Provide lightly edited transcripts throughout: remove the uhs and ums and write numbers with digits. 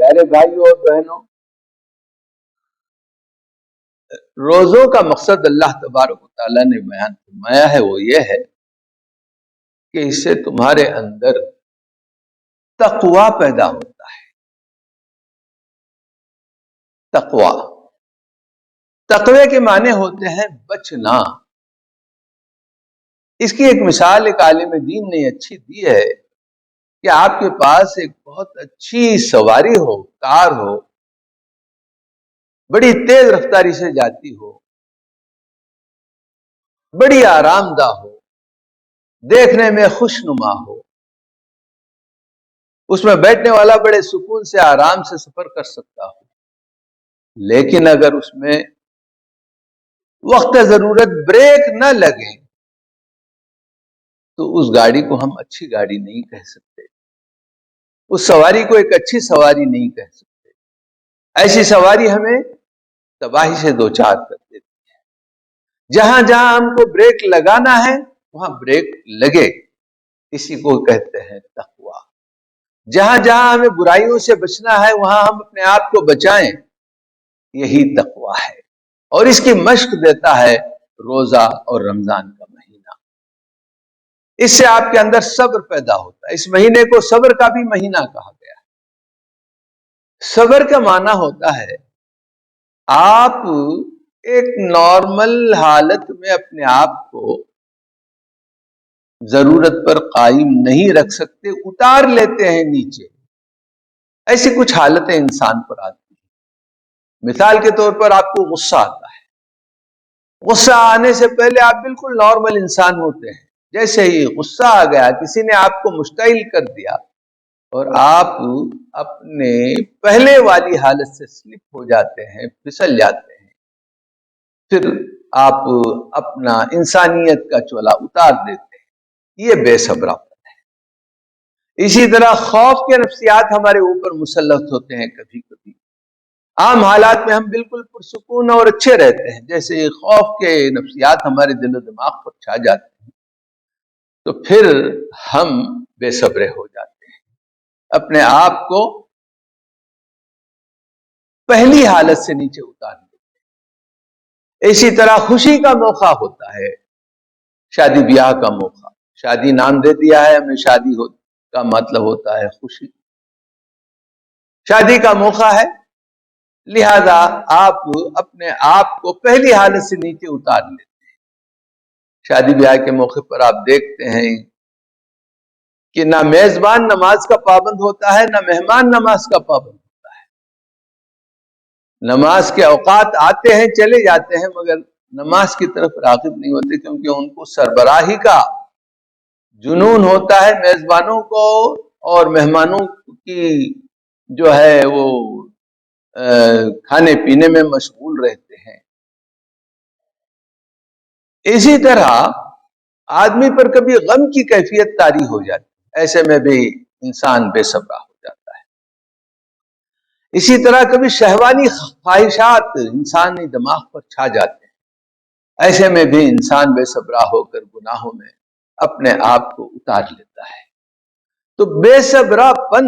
پیارے بھائیوں اور بہنوں، روزوں کا مقصد اللہ تبارک و تعالیٰ نے بیان فرمایا ہے، وہ یہ ہے کہ اس سے تمہارے اندر تقوی پیدا ہوتا ہے۔ تقوی، تقوی کے معنی ہوتے ہیں بچنا۔ اس کی ایک مثال ایک عالم دین نے اچھی دی ہے کہ آپ کے پاس ایک بہت اچھی سواری ہو، کار ہو، بڑی تیز رفتاری سے جاتی ہو، بڑی آرام دہ ہو، دیکھنے میں خوشنما ہو، اس میں بیٹھنے والا بڑے سکون سے آرام سے سفر کر سکتا ہو، لیکن اگر اس میں وقت ضرورت بریک نہ لگے تو اس گاڑی کو ہم اچھی گاڑی نہیں کہہ سکتے، اس سواری کو ایک اچھی سواری نہیں کہہ سکتے۔ ایسی سواری ہمیں تباہی سے دوچار کر دیتی ہے۔ جہاں جہاں ہم کو بریک لگانا ہے وہاں بریک لگے، اسی کو کہتے ہیں تقوی۔ جہاں جہاں ہمیں برائیوں سے بچنا ہے وہاں ہم اپنے آپ کو بچائیں، یہی تقوی ہے۔ اور اس کی مشق دیتا ہے روزہ اور رمضان کا مہینہ۔ اس سے آپ کے اندر صبر پیدا ہوتا ہے۔ اس مہینے کو صبر کا بھی مہینہ کہا گیا ہے۔ صبر کا معنی ہوتا ہے آپ ایک نارمل حالت میں اپنے آپ کو ضرورت پر قائم نہیں رکھ سکتے، اتار لیتے ہیں نیچے۔ ایسی کچھ حالتیں انسان پر آتی ہیں۔ مثال کے طور پر آپ کو غصہ آتا ہے، غصہ آنے سے پہلے آپ بالکل نارمل انسان ہوتے ہیں۔ جیسے ہی غصہ آ گیا، کسی نے آپ کو مشتعل کر دیا اور آپ اپنے پہلے والی حالت سے سلپ ہو جاتے ہیں، پھسل جاتے ہیں، پھر آپ اپنا انسانیت کا چولا اتار دیتے ہیں، یہ بے صبرا پن ہے۔ اسی طرح خوف کے نفسیات ہمارے اوپر مسلط ہوتے ہیں۔ کبھی کبھی عام حالات میں ہم بالکل پرسکون اور اچھے رہتے ہیں، جیسے خوف کے نفسیات ہمارے دل و دماغ پر چھا جاتے ہیں تو پھر ہم بے صبرے ہو جاتے ہیں، اپنے آپ کو پہلی حالت سے نیچے اتار دیتے ہیں۔ اسی طرح خوشی کا موقع ہوتا ہے، شادی بیاہ کا موقع، شادی نام دے دیا ہے ہم نے، شادی کا مطلب ہوتا ہے خوشی۔ شادی کا موقع ہے، لہذا آپ اپنے آپ کو پہلی حالت سے نیچے اتار لیتے ہیں۔ شادی بیاہ کے موقع پر آپ دیکھتے ہیں کہ نہ میزبان نماز کا پابند ہوتا ہے، نہ مہمان نماز کا پابند ہوتا ہے۔ نماز کے اوقات آتے ہیں چلے جاتے ہیں، مگر نماز کی طرف راغب نہیں ہوتے، کیونکہ ان کو سربراہی کا جنون ہوتا ہے۔ میزبانوں کو اور مہمانوں کی جو ہے وہ کھانے پینے میں مشغول رہتے ہیں۔ اسی طرح آدمی پر کبھی غم کی کیفیت طاری ہو جاتی ہے، ایسے میں بھی انسان بے صبرا ہو جاتا ہے۔ اسی طرح کبھی شہوانی خواہشات انسانی دماغ پر چھا جاتے ہیں، ایسے میں بھی انسان بے صبرا ہو کر گناہوں میں اپنے آپ کو اتار لیتا ہے۔ تو بے صبرا پن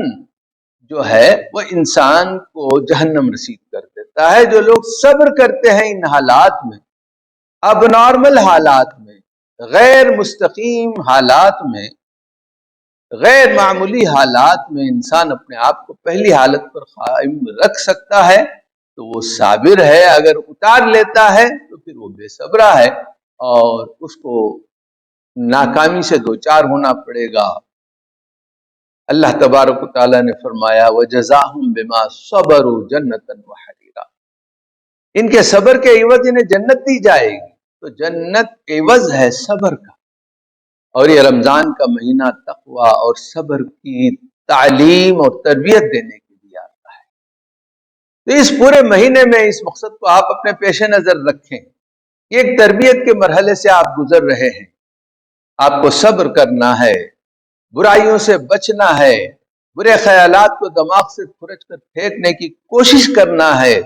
جو ہے وہ انسان کو جہنم رسید کر دیتا ہے۔ جو لوگ صبر کرتے ہیں ان حالات میں، اب نارمل حالات میں، غیر مستقیم حالات میں، غیر معمولی حالات میں انسان اپنے آپ کو پہلی حالت پر قائم رکھ سکتا ہے تو وہ صابر ہے۔ اگر اتار لیتا ہے تو پھر وہ بے صبرا ہے اور اس کو ناکامی سے دوچار ہونا پڑے گا۔ اللہ تبارک و تعالیٰ نے فرمایا وَجَزَاهُمْ بِمَا صَبَرُوا جَنَّةً وَحَرِيرًا، ان کے صبر کے عوض انہیں جنت دی جائے گی۔ تو جنت عوض ہے صبر کا، اور یہ رمضان کا مہینہ تقوی اور صبر کی تعلیم اور تربیت دینے کے لیے آتا ہے۔ تو اس پورے مہینے میں اس مقصد کو آپ اپنے پیش نظر رکھیں۔ ایک تربیت کے مرحلے سے آپ گزر رہے ہیں، آپ کو صبر کرنا ہے، برائیوں سے بچنا ہے، برے خیالات کو دماغ سے کھرچ کر پھینکنے کی کوشش کرنا ہے۔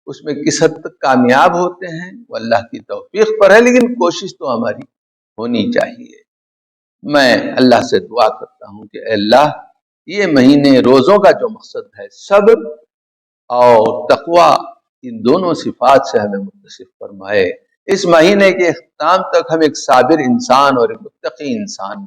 اس میں کس حد تک کامیاب ہوتے ہیں وہ اللہ کی توفیق پر ہے، لیکن کوشش تو ہماری ہونی چاہیے۔ میں اللہ سے دعا کرتا ہوں کہ اے اللہ، یہ مہینے روزوں کا جو مقصد ہے صبر اور تقوی، ان دونوں صفات سے ہمیں متصف فرمائے۔ اس مہینے کے اختتام تک ہم ایک صابر انسان اور ایک متقی انسان